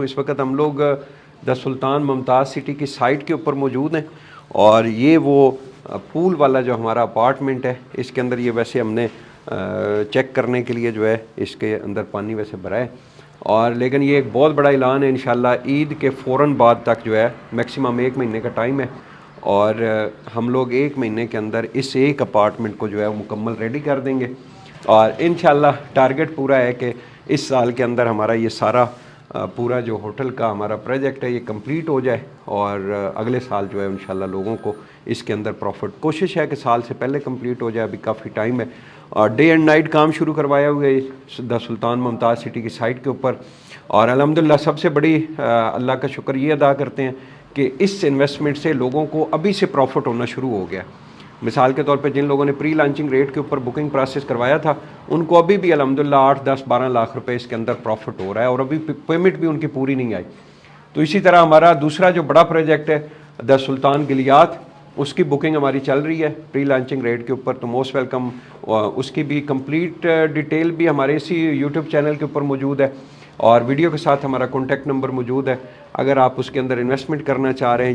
इस वक्त हम लोग द सुल्तान मुमताज़ सिटी की साइट के ऊपर मौजूद हैं और ये वो पूल वाला जो हमारा अपार्टमेंट है, इसके अंदर ये वैसे हमने चेक करने के लिए जो है इसके अंदर पानी वैसे भरा है, और लेकिन ये एक बहुत बड़ा ऐलान है। इंशाल्लाह ईद के फ़ौरन बाद तक जो है मैक्सिमम 1 महीने का टाइम है, और हम लोग 1 महीने के अंदर इस एक अपार्टमेंट को जो है मुकम्मल रेडी कर देंगे। और इंशाल्लाह टारगेट पूरा है कि इस साल के अंदर हमारा ये सारा पूरा जो होटल का हमारा प्रोजेक्ट है ये कंप्लीट हो जाए, और अगले साल जो है इंशाल्लाह लोगों को इसके अंदर प्रॉफिट, कोशिश है कि साल से पहले कंप्लीट हो जाए। अभी काफ़ी टाइम है, और डे एंड नाइट काम शुरू करवाया हुआ है द सुल्तान मुमताज़ सिटी की साइट के ऊपर। और अल्हम्दुलिल्लाह सबसे बड़ी अल्लाह का शुक्र ये अदा करते हैं कि इस इन्वेस्टमेंट से लोगों को अभी से प्रॉफिट होना शुरू हो गया। मिसाल के तौर पे जिन लोगों ने प्री लॉन्चिंग रेट के ऊपर बुकिंग प्रोसेस करवाया था, उनको अभी भी अल्हम्दुलिल्लाह 8, 10, 12 लाख रुपए इसके अंदर प्रॉफिट हो रहा है, और अभी पेमेंट भी उनकी पूरी नहीं आई। तो इसी तरह हमारा दूसरा जो बड़ा प्रोजेक्ट है द सुल्तान गिलियात, उसकी बुकिंग हमारी चल रही है प्री लॉन्चिंग रेट के ऊपर, तो मोस्ट वेलकम। उसकी भी कंप्लीट डिटेल भी हमारे इसी यूट्यूब चैनल के ऊपर मौजूद है, और वीडियो के साथ हमारा कॉन्टैक्ट नंबर मौजूद है। अगर आप उसके अंदर इन्वेस्टमेंट करना चाह रहे हैं